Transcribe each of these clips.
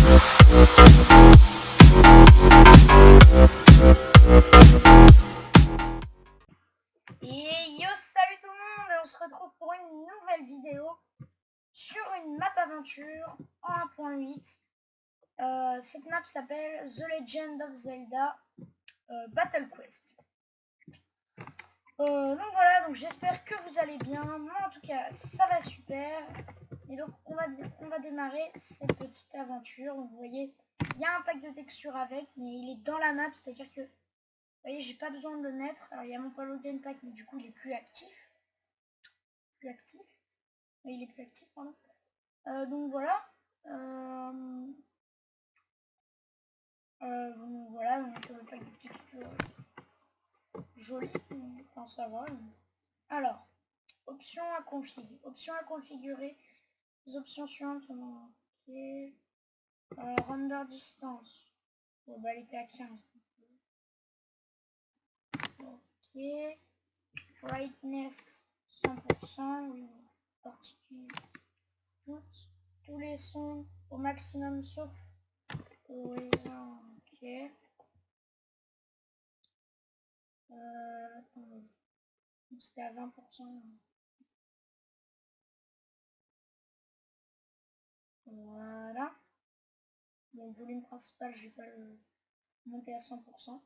Et yo, salut tout le monde, on se retrouve pour une nouvelle vidéo sur une map aventure en 1.8. Cette map s'appelle The Legend of Zelda Battle Quest. Donc voilà, donc j'espère que vous allez bien. Moi en tout cas ça va super. Et donc on va démarrer cette petite aventure. Donc, vous voyez, il y a un pack de textures avec, mais il est dans la map, c'est-à-dire que vous voyez, j'ai pas besoin de le mettre. Alors il y a mon Paladin Pack, mais du coup il est plus actif. Oui, il est plus actif, pardon. Donc voilà. Donc voilà, donc le pack de textures joli, enfin ça va. Alors, options à configurer. Options à configurer. Les options suivantes sont ok. Render distance. Bon bah elle était à 15. Ok. Brightness 100%. Oui. Particules. Tous les sons au maximum sauf horizon. Ok. Attendez. C'était à 20%. Voilà. Le volume principal, je vais pas le monter à 100%.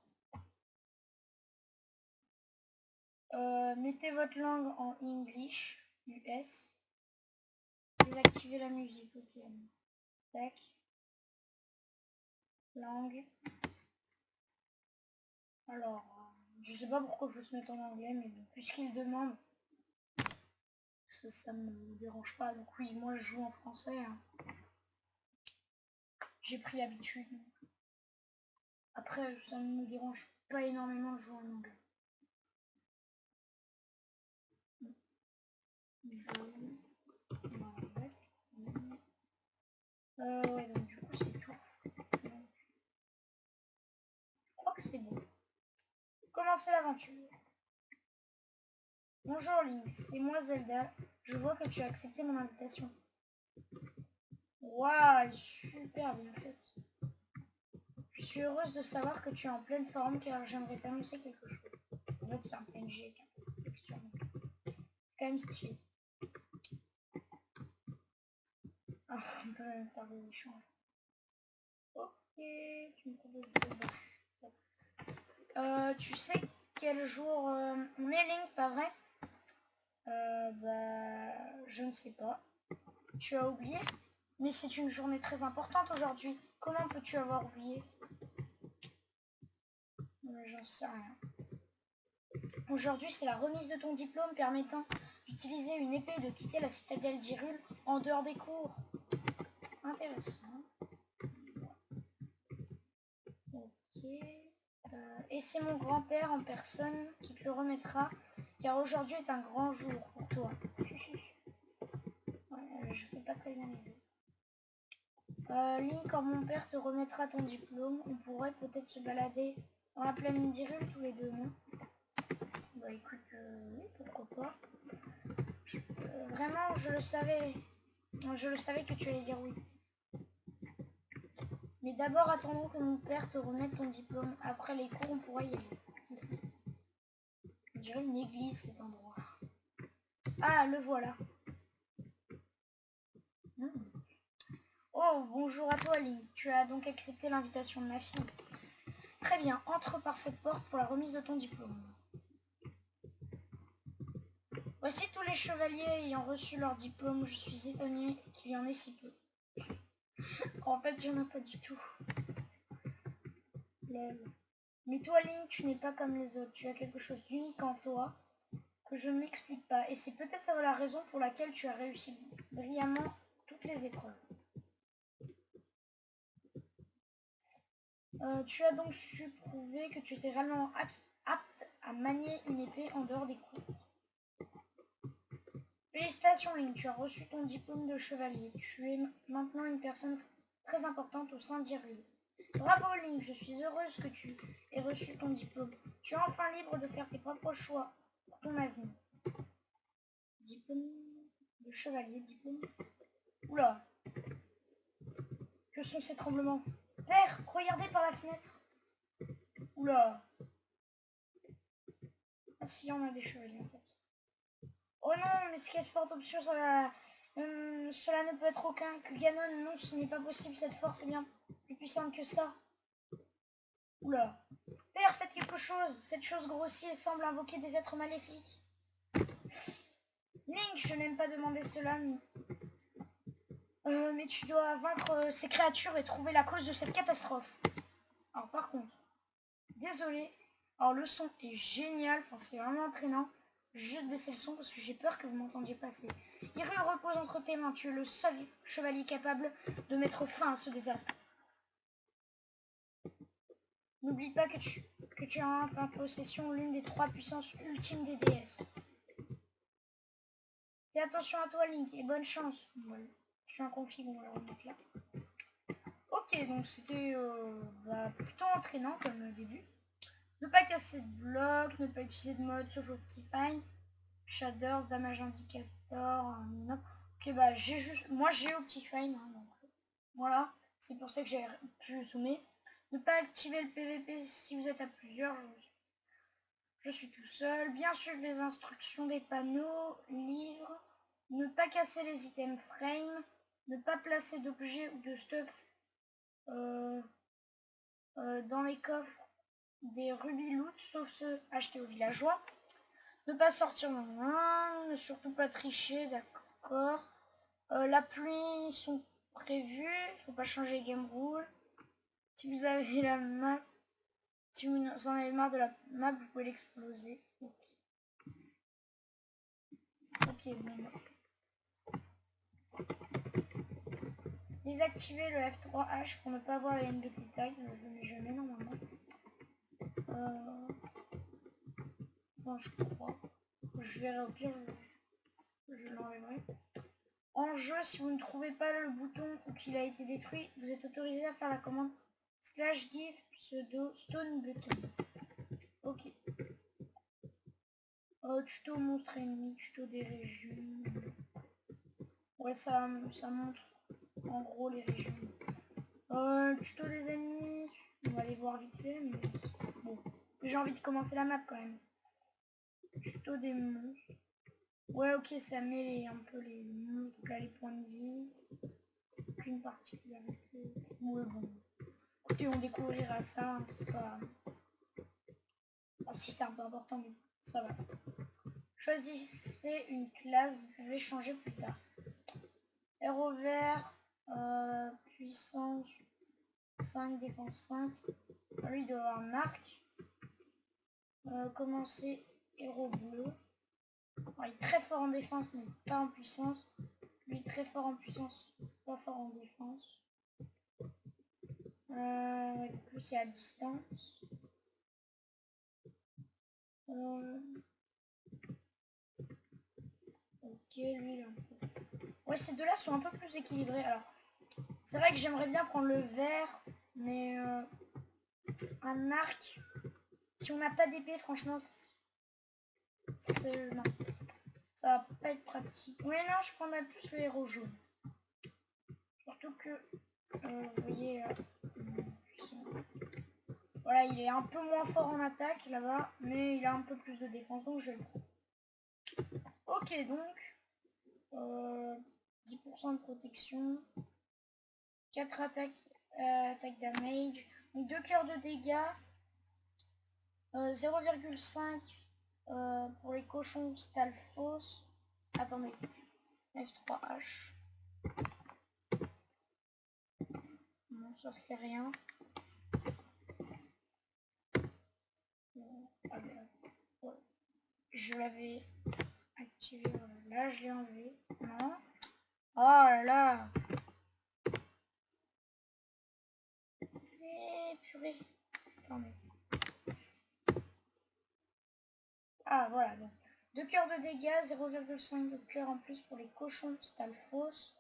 Mettez votre langue en English, US. Désactivez la musique, ok. Tac. Langue. Alors, je sais pas pourquoi il faut se mettre en anglais, mais bon, puisqu'il demande, ça me dérange pas. Donc oui, moi je joue en français. Hein. J'ai pris l'habitude. Après, ça ne me dérange pas énormément de jouer en anglais. Ouais, donc du coup c'est tout. Je crois que c'est bon. Commencez l'aventure. Bonjour Link, c'est moi Zelda. Je vois que tu as accepté mon invitation. Waouh, super bien faite. Je suis heureuse de savoir que tu es en pleine forme car j'aimerais t'annoncer quelque chose. En fait, c'est un PNG. C'est quand même stylé. Ah, on peut même faire des échanges. Ok, tu me proposes de... tu sais quel jour on est Link, pas vrai? Bah, je ne sais pas. Tu as oublié? Mais c'est une journée très importante aujourd'hui. Comment peux-tu avoir oublié? J'en sais rien. Aujourd'hui, c'est la remise de ton diplôme permettant d'utiliser une épée et de quitter la citadelle d'Hyrule en dehors des cours. Intéressant. Ok. Et c'est mon grand-père en personne qui te le remettra, car aujourd'hui est un grand jour pour toi. Ouais, je fais pas très bien les jeux. Link, quand mon père te remettra ton diplôme, on pourrait peut-être se balader dans la plaine d'Hyrule tous les deux, non? Bah écoute, oui, pourquoi pas. Vraiment, je le savais que tu allais dire oui. Mais d'abord, attendons que mon père te remette ton diplôme. Après les cours, on pourra y aller. On dirait une église, cet endroit. Ah, le voilà. Oh, bonjour à toi, Link. Tu as donc accepté l'invitation de ma fille. Très bien, entre par cette porte pour la remise de ton diplôme. Voici tous les chevaliers ayant reçu leur diplôme. Je suis étonnée qu'il y en ait si peu. En fait, il n'y en a pas du tout. Mais toi, Link, tu n'es pas comme les autres. Tu as quelque chose d'unique en toi que je ne m'explique pas. Et c'est peut-être la raison pour laquelle tu as réussi brillamment toutes les épreuves. Tu as donc su prouver que tu étais réellement apte à manier une épée en dehors des cours. Félicitations Link, tu as reçu ton diplôme de chevalier. Tu es maintenant une personne très importante au sein d'Hyrule. Bravo Link, je suis heureuse que tu aies reçu ton diplôme. Tu es enfin libre de faire tes propres choix pour ton avenir. Diplôme de chevalier, diplôme... Oula. Que sont ces tremblements? Père, regardez par la fenêtre. Oula. Ah si, on a des chevaliers en fait. Oh non, mais ce qui est fort option, ça va... cela ne peut être aucun. Que Ganon, non, ce n'est pas possible, cette force est bien plus puissante que ça. Oula. Père, faites quelque chose. Cette chose grossit et semble invoquer des êtres maléfiques. Link, je n'aime pas demander cela, mais tu dois vaincre ces créatures et trouver la cause de cette catastrophe. Alors par contre, désolé, alors le son est génial, enfin, c'est vraiment entraînant. Je vais baisser le son parce que j'ai peur que vous m'entendiez passer. Hyrule repose entre tes mains, tu es le seul chevalier capable de mettre fin à ce désastre. N'oublie pas que tu as en possession l'une des 3 puissances ultimes des déesses. Fais attention à toi Link et bonne chance. Voilà. Je suis un config, on va le remettre là. Ok, donc c'était plutôt entraînant comme début. Ne pas casser de blocs, ne pas utiliser de mode sauf Optifine, Shaders, Damage Indicator, non. Ok, bah moi j'ai Optifine, hein, donc voilà, c'est pour ça que j'ai pu zoomer. Ne pas activer le PVP si vous êtes à plusieurs, je suis tout seul. Bien suivre les instructions des panneaux, livres, ne pas casser les items frame, ne pas placer d'objets ou de stuff dans les coffres des rubis loot, sauf ceux achetés aux villageois. Ne pas sortir dans le main, ne surtout pas tricher, d'accord. La pluie sont prévues, faut pas changer les game rules. Si vous avez la map, si vous en avez marre de la map, vous pouvez l'exploser. Ok, bon. Désactiver le F3H pour ne pas voir les NBT tags, je ne mets jamais normalement. Non, je crois. Je verrai au pire, je l'enlèverai. En jeu, si vous ne trouvez pas le bouton ou qu'il a été détruit, vous êtes autorisé à faire la commande /give pseudo stone button. Ok. Tuto monstre ennemi, tuto des régions. Ouais, ça montre en gros les régions. Tuto des ennemis, on va les voir vite fait, mais bon. J'ai envie de commencer la map quand même. Tuto des monstres. Ouais, ok, ça met un peu les monstres, là, les points de vie. Aucune particularité. Ouais, bon. Écoutez, on découvrira ça, hein, c'est pas... Ah, si c'est un peu important, mais ça va. Choisissez une classe, vous pouvez changer plus tard. Héros vert, puissance 5, défense 5. Lui, il doit avoir un arc. Commencer héros bleu. Alors, il est très fort en défense, mais pas en puissance. Lui, très fort en puissance, pas fort en défense. Du coup, c'est à distance. Ok, lui, là. Ouais, ces deux-là sont un peu plus équilibrés. Alors, c'est vrai que j'aimerais bien prendre le vert, mais un arc, si on n'a pas d'épée, franchement, non, ça va pas être pratique. Ouais, non, je prendrais plus le héros jaune. Surtout que, vous voyez, voilà, il est un peu moins fort en attaque là-bas, mais il a un peu plus de défense, donc je le prends. Ok, donc, 10% de protection, 4 attaques, attaque damage, 2 cœurs de dégâts, 0,5 pour les cochons Stalfos. Attendez, F3H. Non, ça fait rien. Ouais. Je l'avais activé, voilà. Là je l'ai enlevé. Non. Oh là là. Purée. Attendez. Ah voilà, donc 2 cœurs de dégâts, 0,5 de cœur en plus pour les cochons Stalfos.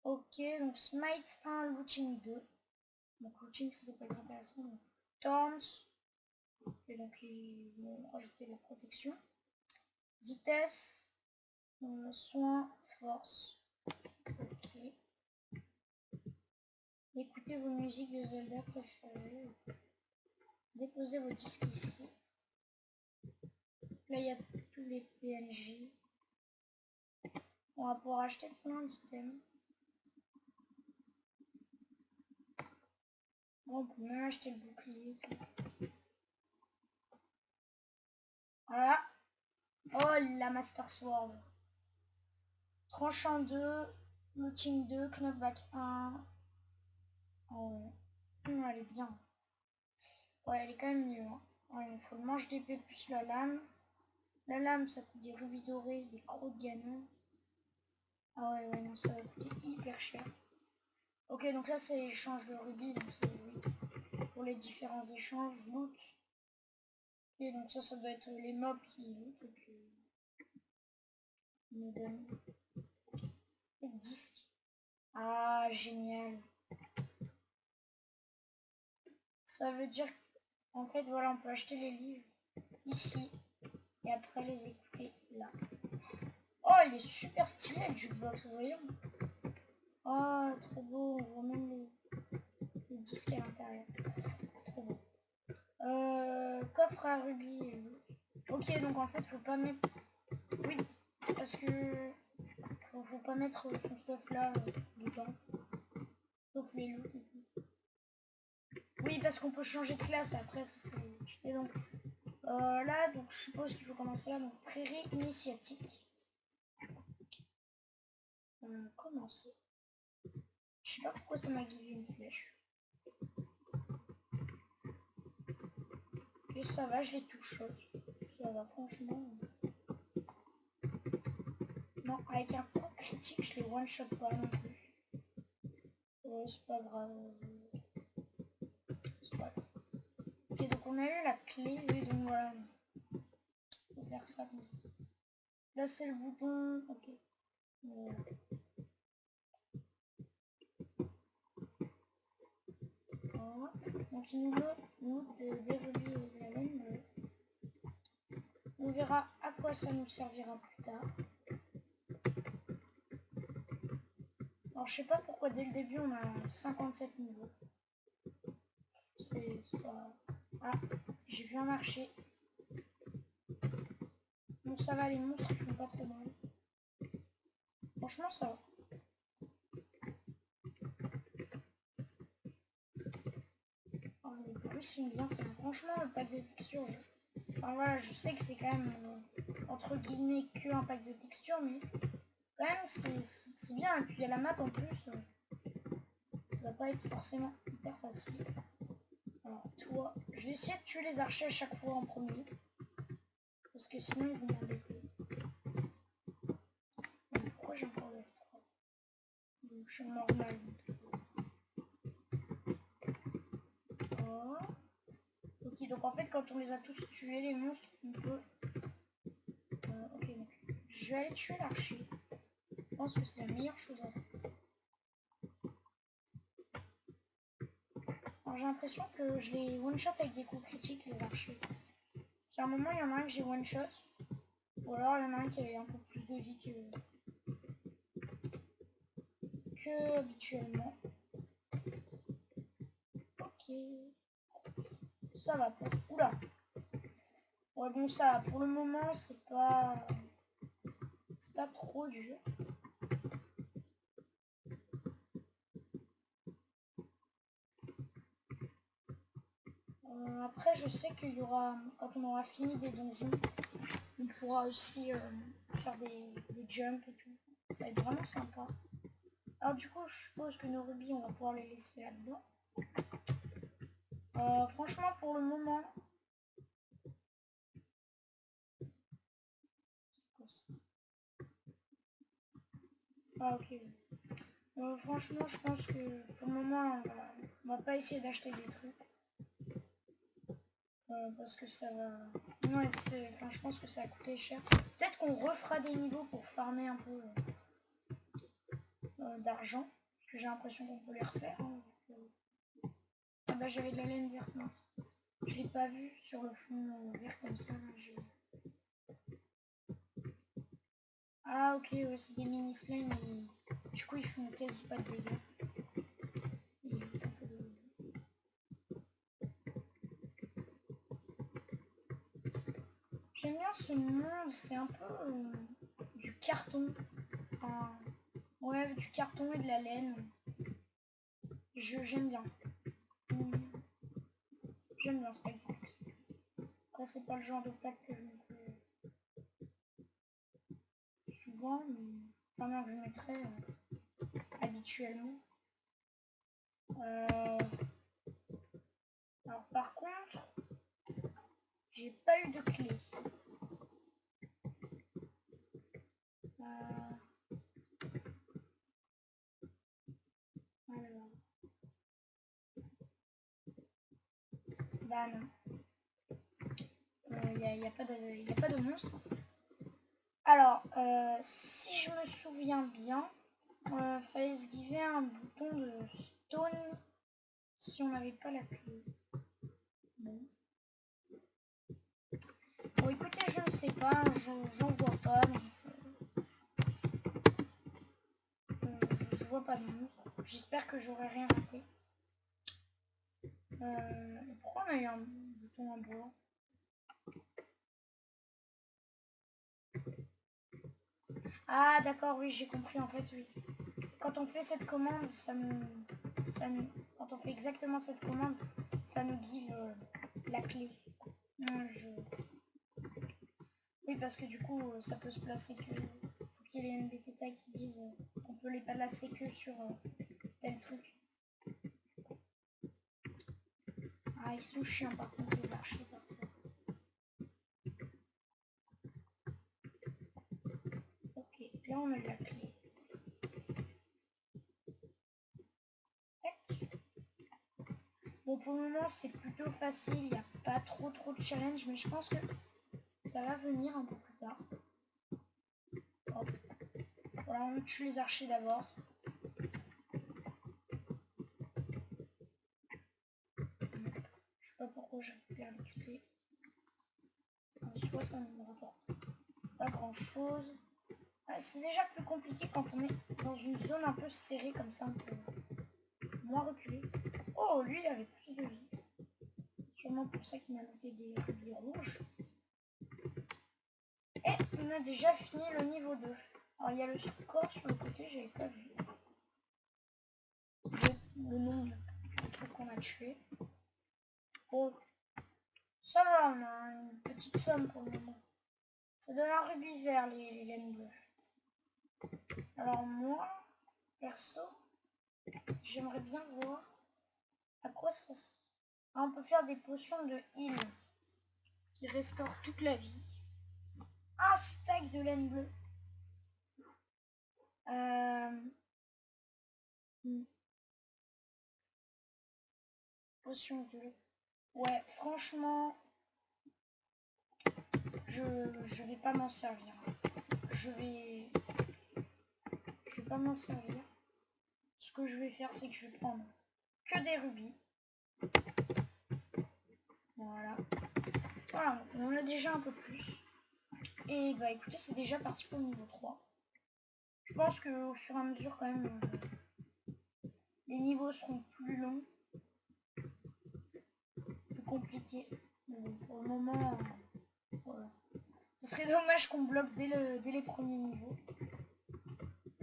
Ok, donc Smite 1, Looting 2. Donc Looting, ça peut être intéressant. Donc, Thorns. Et donc ils vont rajouter la protection. Vitesse. Soin, force. Ok. Écoutez vos musiques de Zelda préférées. Déposez vos disques ici. Là, il y a tous les PNJ. On va pouvoir acheter plein d'items. Bon, on peut même acheter le bouclier. Voilà. Oh, la Master Sword. Tranchant 2, looting 2, knockback 1. Oh ouais. Elle est bien. Ouais, elle est quand même mieux. Hein. Ouais, il faut le manche d'épée plus la lame. La lame, ça coûte des rubis dorés, des crocs de ganon. Ah ouais, ouais, non, ça va coûter hyper cher. Ok, donc ça, c'est échange de rubis. Donc c'est pour les différents échanges, loot. Et donc ça doit être les mobs qui loot. Et puis, ils nous donnent des disques. Ah, génial. Ça veut dire qu'en fait, voilà, on peut acheter les livres ici. Et après les écouter là. Oh, il est super stylé le jukebox, voyons. Oh, trop beau, on voit même les disques à l'intérieur. C'est trop beau. Coffre à rubis. Ok, donc en fait, faut pas mettre... Oui, parce que... Faut pas mettre son stuff là, dedans. Sauf les loups et tout. Oui, parce qu'on peut changer de classe après, ça serait... Et donc, là, donc je suppose qu'il faut commencer là. Donc, prairie initiatique. Commencer. Je sais pas pourquoi ça m'a guidé une flèche. Et ça va, je les touche. Ça va, franchement. Non, avec un coup critique, je les one-shot pas non plus. Ouais, c'est pas grave. C'est pas grave. Ok, donc on a eu la clé, oui, donc voilà. On va faire ça comme ça. Là, c'est le bouton. Ok. Voilà. Voilà. Donc il nous veut des rubis et de la laine bleue. On verra à quoi ça nous servira plus tard. Alors je sais pas pourquoi dès le début on a 57 niveaux. C'est pas... Ah, j'ai vu un marché. Bon ça va, les monstres ils font pas trop mal. Franchement ça va. Oh, les bruits sont bien faits. Franchement le pack de textures, enfin voilà, je sais que c'est quand même entre guillemets que un pack de textures, mais quand même c'est bien. Et puis il y a la map en plus. Ça va pas être forcément hyper facile. Alors toi, je vais essayer de tuer les archers à chaque fois en premier. Parce que sinon ils vont m'embêter. Pourquoi j'ai encore le F3? Je suis normal. Oh. Ok, donc en fait quand on les a tous tués les monstres, on peut... ok, donc je vais aller tuer l'archer. Je pense que c'est la meilleure chose à faire. Alors j'ai l'impression que je les one-shot avec des coups critiques les archers. À un moment il y en a un que j'ai one-shot. Ou alors il y en a un qui avait un peu plus de vie que habituellement. Ok. Ça va pas. Oula. Ouais bon ça, pour le moment c'est pas trop dur. Après je sais qu'il y aura, quand on aura fini des donjons, on pourra aussi faire des jumps et tout. Ça va être vraiment sympa. Alors du coup je suppose que nos rubis on va pouvoir les laisser là-dedans. Franchement pour le moment... Ah ok. Franchement je pense que pour le moment on va pas essayer d'acheter des trucs. Parce que ça va... Ouais, enfin, je pense que ça a coûté cher. Peut-être qu'on refera des niveaux pour farmer un peu d'argent. Parce que j'ai l'impression qu'on peut les refaire. Hein. Ah bah j'avais de la laine verte, mince. Je l'ai pas vu sur le fond vert comme ça. Ah ok, ouais, c'est des mini slimes et du coup ils font quasi pas de dégâts. Et bien ce monde, c'est un peu du carton. Enfin, ouais, du carton et de la laine. J'aime bien. J'aime bien ce pack. Après, c'est pas le genre de pack que je me fais souvent, mais pas mal que je mettrais habituellement. Alors par contre, j'ai pas eu de clé. Alors. Bah non. Y a pas de monstre. Alors, si je me souviens bien, fallait se giver un bouton de stone si on n'avait pas la clé. Bon. Bon, écoutez, je ne sais pas, j'en vois pas. Donc, je vois pas de monstre. J'espère que j'aurai rien raté. Pourquoi on a eu un bouton en bois? Ah d'accord, oui, j'ai compris en fait, oui. Quand on fait cette commande, quand on fait exactement cette commande, ça nous give la clé. Oui, parce que du coup, ça peut se placer que... Faut qu'il y ait les NBT tags qui disent qu'on peut les placer que sur tel truc. Ah, ils sont chiants par contre, les archers. Ok, là on a de la clé. Bon, pour le moment, c'est plutôt facile, il n'y a pas trop de challenge, mais je pense que ça va venir un peu plus tard. Hop. Voilà, on tue les archers d'abord. Je sais pas pourquoi je récupère l'XP. Soit ça ne me rapporte pas grand chose. Ah, c'est déjà plus compliqué quand on est dans une zone un peu serrée comme ça, on peut moins reculer. Oh, lui il avait plus de vie. Sûrement pour ça qu'il m'a noté des rouges. Et on a déjà fini le niveau 2. Alors il y a le score sur le côté, j'avais pas vu. Le nombre de trucs qu'on a tués. Bon, ça va, on a une petite somme pour le moment. Ça donne un rubis vert les laines bleues. Alors moi, perso, j'aimerais bien voir à quoi ça... Ah, on peut faire des potions de heal qui restaurent toute la vie. Un stack de laine bleue. Potion de... Ouais, franchement, je vais pas m'en servir. Je vais pas m'en servir. Ce que je vais faire, c'est que je vais prendre que des rubis. Voilà. Voilà, on en a déjà un peu plus. Et bah écoutez, c'est déjà parti pour le niveau 3. Je pense qu'au fur et à mesure, quand même, les niveaux seront plus longs, plus compliqués. Mais bon, pour le moment, voilà. Ce serait dommage qu'on bloque dès les premiers niveaux.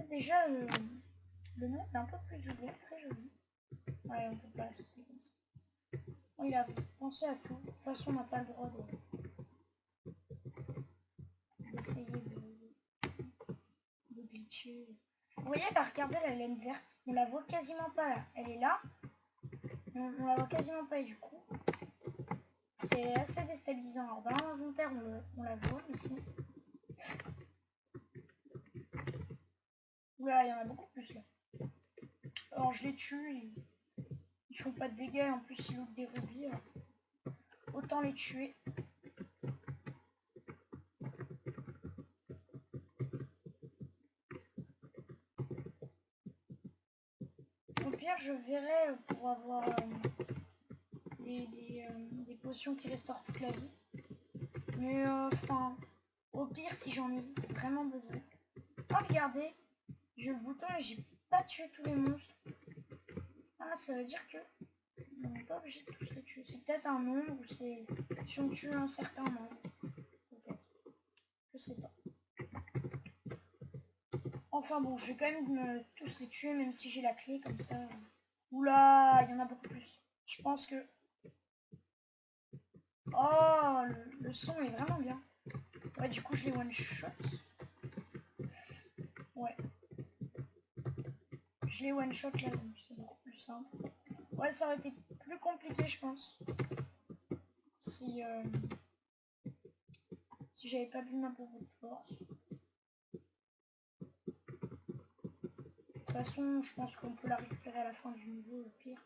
Déjà, le monde est un peu plus ouvert, très joli. Ouais, on peut pas sauter comme ça. Bon, il a pensé à tout. De toute façon, on n'a pas le droit d'essayer de glitcher. Vous voyez, là, regardez la laine verte. On la voit quasiment pas là. Elle est là. On la voit quasiment pas et du coup, c'est assez déstabilisant. Alors dans l'inventaire, on la voit ici. Oula, il y en a beaucoup plus là. Alors je les tue, ils font pas de dégâts, en plus ils loupent des rubis. Alors. Autant les tuer. Au pire, je verrai pour avoir des potions qui restaurent toute la vie. Mais enfin, au pire, si j'en ai vraiment besoin. Oh, regardez, j'ai le bouton et j'ai pas tué tous les monstres. Ah, ça veut dire que on n'est pas obligé de tous les tuer. C'est peut-être un nombre ou c'est si on tue un certain nombre. Peut-être. sais pas. Enfin bon, je vais quand même tous les tuer, même si j'ai la clé, comme ça. Oula, il y en a beaucoup plus. Je pense que... Oh, le son est vraiment bien. Ouais, du coup, je les one-shot. Ouais. Je les one-shot là, donc c'est beaucoup plus simple. Ouais, ça aurait été plus compliqué, je pense. Si j'avais pas vu ma pauvre force. De toute façon, je pense qu'on peut la récupérer à la fin du niveau, au pire.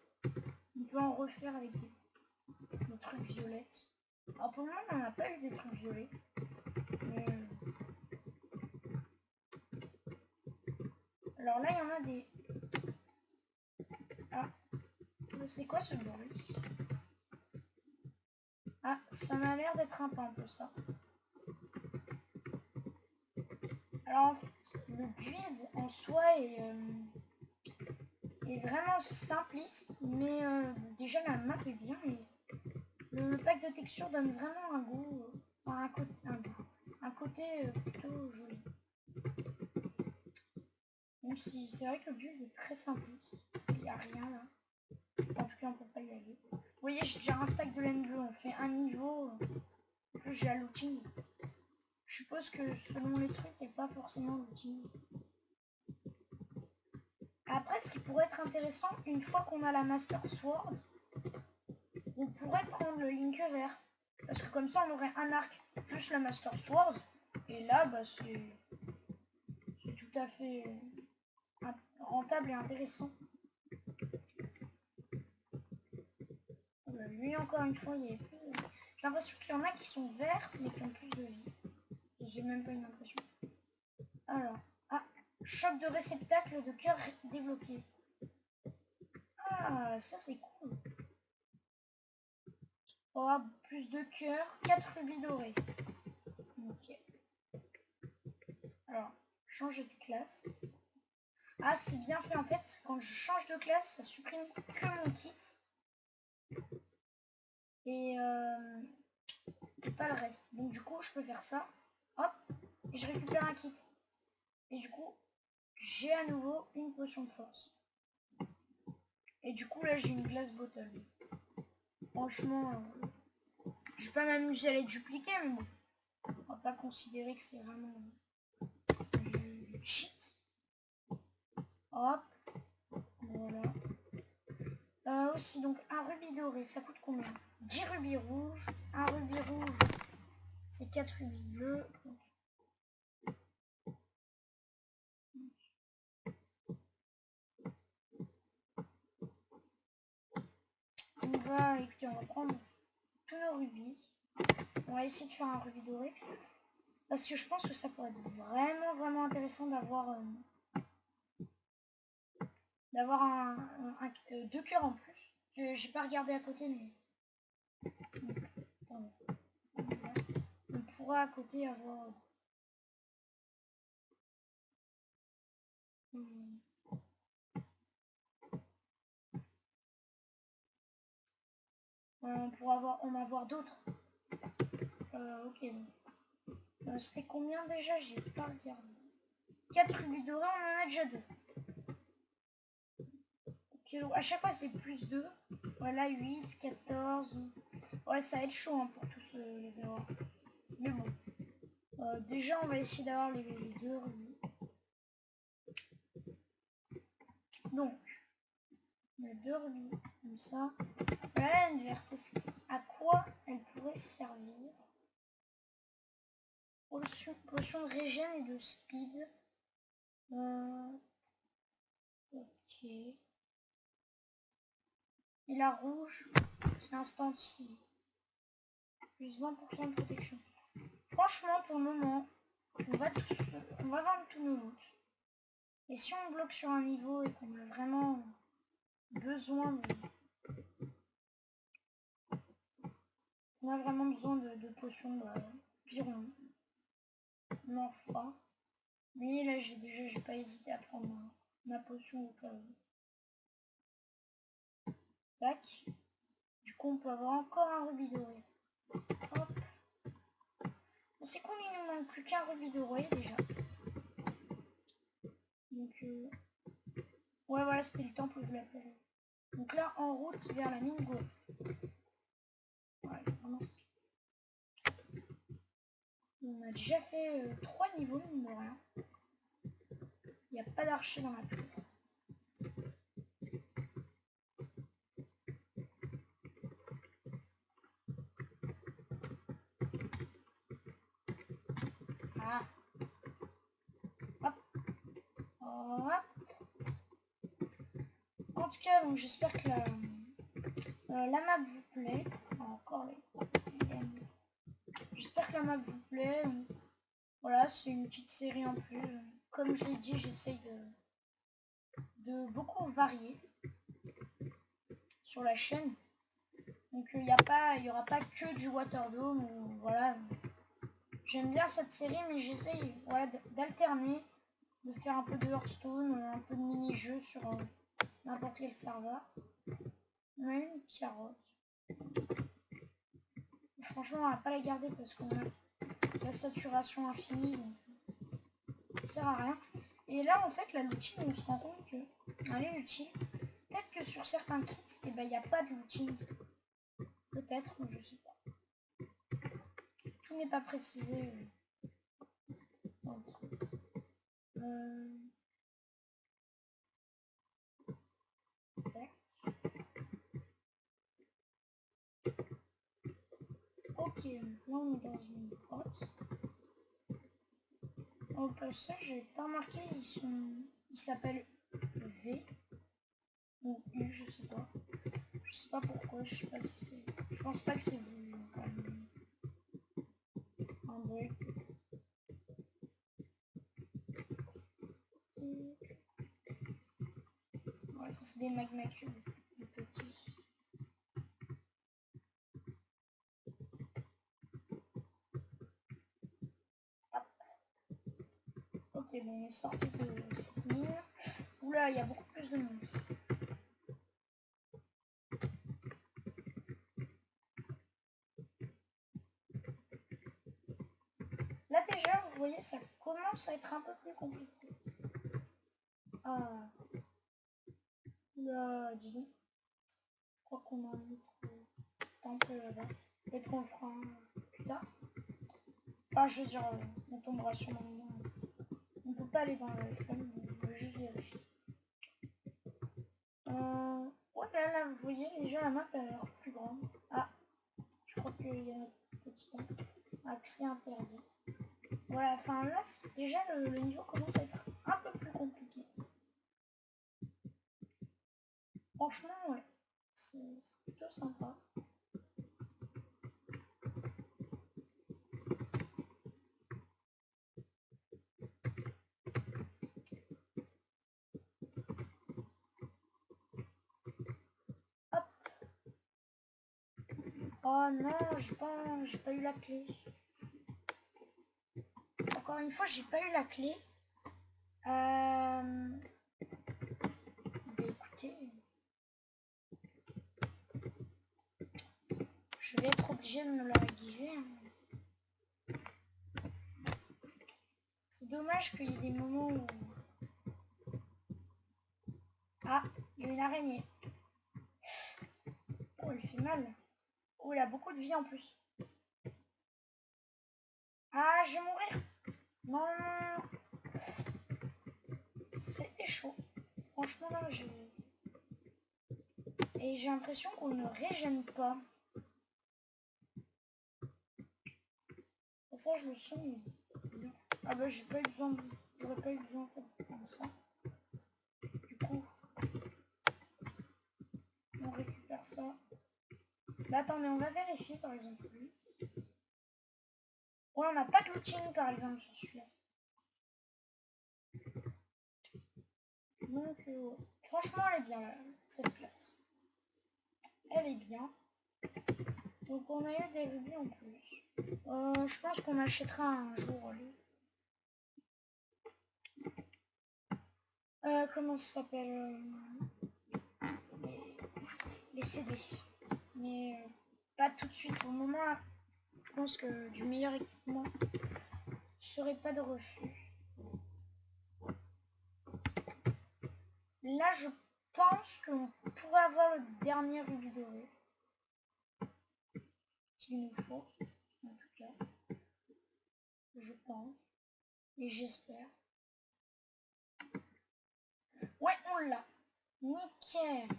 On peut en refaire avec des trucs violettes. Alors pour le moment, on n'a pas eu des trucs violets. Mais... Alors là, il y en a des... Ah, c'est quoi ce bruit? Ah, ça m'a l'air d'être un peu ça. Alors en fait, le build en soi est vraiment simpliste, mais déjà la map est bien et le pack de textures donne vraiment un goût, un côté plutôt joli. Même si c'est vrai que le build est très simpliste, il n'y a rien là. En tout cas, on peut pas y aller. Vous voyez, j'ai déjà un stack de laine bleue, on fait un niveau, en plus j'ai la looting. Je suppose que selon les trucs, il n'y a pas forcément looting. Après, ce qui pourrait être intéressant, une fois qu'on a la Master Sword, on pourrait prendre le Link vert. Parce que comme ça, on aurait un arc plus la Master Sword. Et là, bah, c'est tout à fait rentable et intéressant. Lui, encore une fois, il est plus... J'ai l'impression qu'il y en a qui sont verts, mais qui ont plus de vie. J'ai même pas une impression. Alors, ah, choc de réceptacle de cœur débloqué. Ah, ça c'est cool. Oh, plus de cœur, 4 rubis dorés. Ok. Alors, changer de classe. Ah, c'est bien fait en fait. Quand je change de classe, ça supprime que mon kit. Et pas le reste. Donc du coup, je peux faire ça. Hop. Et je récupère un kit. Et du coup, j'ai à nouveau une potion de force. Et du coup, là, j'ai une glace bottle. Franchement, je vais pas m'amuser à les dupliquer, mais bon. On va pas considérer que c'est vraiment du cheat. Hop. Voilà. Aussi, donc, un rubis doré, ça coûte combien? 10 rubis rouges. Un rubis rouge, c'est 4 rubis bleus. Écoutez, on va prendre tous nos rubis. On va essayer de faire un rubis doré. Parce que je pense que ça pourrait être vraiment intéressant d'avoir deux cœurs en plus. J'ai pas regardé à côté, mais on pourra à côté avoir on pourra en avoir d'autres. Ok. C'était combien déjà? J'ai pas regardé. 4 rubis dorés, on en a déjà 2. Okay, donc à chaque fois c'est plus 2. Voilà, 8, 14. Ouais, ça va être chaud hein, pour tous les avoir. Mais bon. Déjà, on va essayer d'avoir les 2 rubis. Donc, les 2 rubis, comme ça. La laine verte, à quoi elle pourrait servir? Potion de régène et de speed. Ok. Et la rouge, c'est instantané. Plus 20% de protection. Franchement, pour le moment, on va vendre tous nos loots. Et si on bloque sur un niveau et qu'on a vraiment besoin de... On a vraiment besoin de potions, pire on en fera. Mais là, j'ai pas hésité à prendre ma potion au cas où. Tac. Du coup, on peut avoir encore un rubis doré. Hop. C'est cool, il nous manque plus qu'un rubis doré déjà. Donc ouais voilà, c'était le temple de la plage. Donc là en route vers la mine Go. Ouais, vraiment stylé. On a déjà fait 3 niveaux, mine de rien. Il n'y a pas d'archer dans la tour. Ah. Hop. Hop. En tout cas, donc j'espère que la map vous plaît. Encore les... J'espère que la map vous plaît. Voilà, c'est une petite série en plus. Comme je l'ai dit, j'essaye de beaucoup varier sur la chaîne. Donc il n'y aura pas que du Waterdome. Voilà. J'aime bien cette série, mais j'essaye voilà, d'alterner, de faire un peu de Hearthstone, un peu de mini-jeux sur n'importe quel serveur. On a une carotte. Franchement, on va pas la garder parce qu'on a la saturation infinie, donc ça sert à rien. Et là, en fait, la looting, on se rend compte que elle est utile. Peut-être que sur certains kits, il n'y a pas de looting. Peut-être, je sais pas. Tout n'est pas précisé. Donc, ok, là on est dans une grotte. Au passage, j'ai pas remarqué, ils s'appellent V ou U, je sais pas. Je sais pas pourquoi, je sais pas si c'est. Je pense pas que c'est voulu. Un bug. Ouais, ça c'est des magma cubes, des petits. Hop. Ok, bon, on est sorti de cette mine. Oula, il y a beaucoup plus de monde. Là déjà, vous voyez, ça commence à être un peu plus compliqué. Ah. Oula, dis donc. Je crois qu'on a un autre temple là-bas. Peut-être qu'on le fera plus tard. Enfin, je veux dire, on tombera sur mon nom. On peut pas aller dans le FM, on veut juste vérifier. Ouais, là, vous voyez, déjà la map a l'air plus grande. Ah, je crois qu'il y a un petit accès interdit. Voilà, enfin là, déjà le niveau commence à être un peu plus compliqué. Franchement, ouais, c'est plutôt sympa. Hop. Oh non, j'ai pas eu la clé. Encore une fois, j'ai pas eu la clé. Bah, écoutez, je vais être obligée de me la réguiser. Hein. C'est dommage qu'il y ait des moments où... Ah, il y a une araignée. Oh, elle fait mal. Oh, il a beaucoup de vie en plus. Ah, je vais mourir. Non, c'est chaud. Franchement, là, j'ai... Et j'ai l'impression qu'on ne régène pas. Et ça, je le sens. Ah bah, j'ai pas eu besoin de... J'aurais pas eu besoin de faire ça. Du coup, on récupère ça. Bah, attendez, on va vérifier, par exemple. Ouais, on n'a pas de looting, par exemple, sur celui-là. Donc, franchement, elle est bien, cette classe. Elle est bien. Donc, on a eu des rubis en plus. Je pense qu'on achètera un jour, lui. Comment ça s'appelle les CD. Mais pas tout de suite. Au moment, pense que du meilleur équipement serait pas de refus. Là, je pense qu'on pourrait avoir le dernier rubis doré qu'il nous faut, en tout cas. Je pense. Et j'espère. Ouais, on l'a. Nickel.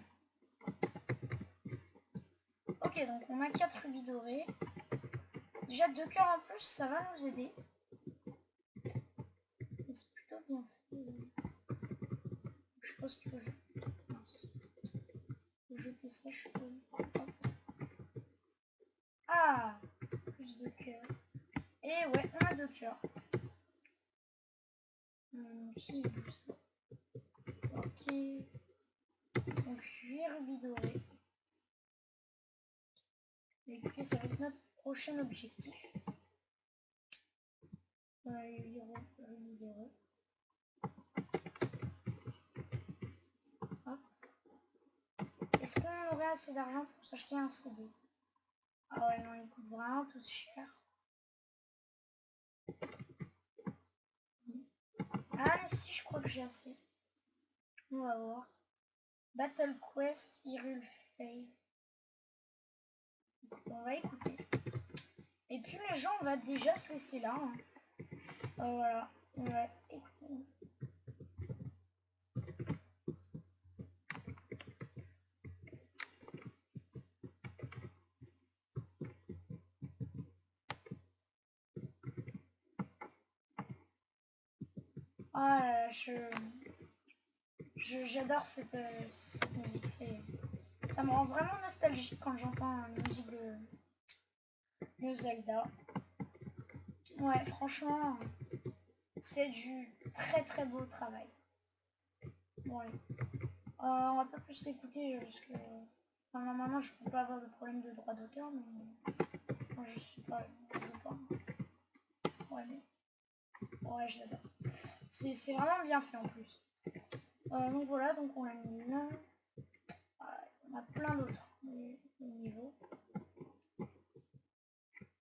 Ok, donc on a 4 rubis dorés. Déjà 2 cœurs en plus, ça va nous aider. C'est plutôt bien fait. Je pense qu'il faut jeter ça, je peux. Ah, plus de cœurs. Et ouais, on a 2 cœurs. Ok. Donc 8 rubis dorés. Écoutez, ça va être notre prochain objectif. 8 rubis dorés. Est-ce qu'on aurait assez d'argent pour s'acheter un CD? Ah ouais, non, ils coûtent vraiment tous cher. Ah mais si, je crois que j'ai assez. On va voir. Battle Quest, Hyrule Face. On va écouter. Et puis les gens, on va déjà se laisser là. Hein. Voilà, on va écouter. Ah, j'adore cette musique. Ça me rend vraiment nostalgique quand j'entends la musique de Zelda. Ouais, franchement, c'est du très beau travail. Bon, allez. On va pas plus l'écouter parce que normalement je peux pas avoir de problème de droit d'auteur, mais moi, je sais pas, je veux pas. Ouais, mais... ouais, je l'adore. C'est vraiment bien fait en plus. Donc voilà, donc on l'a mis là. On a plein d'autres niveaux.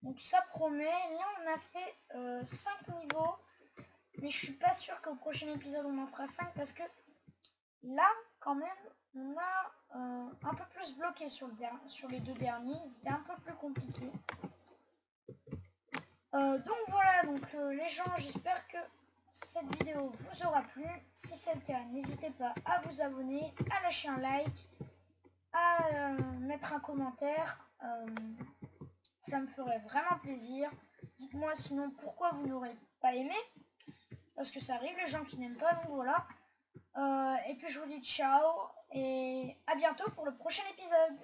Donc ça promet. Là on a fait 5 niveaux. Mais je suis pas sûre qu'au prochain épisode on en fera 5 parce que là quand même on a un peu plus bloqué sur les 2 derniers. C'était un peu plus compliqué. Donc voilà, donc les gens, j'espère que cette vidéo vous aura plu. Si c'est le cas, n'hésitez pas à vous abonner, à lâcher un like, à mettre un commentaire. Ça me ferait vraiment plaisir. Dites-moi sinon pourquoi vous n'aurez pas aimé. Parce que ça arrive les gens qui n'aiment pas, donc voilà. Et puis je vous dis ciao et à bientôt pour le prochain épisode.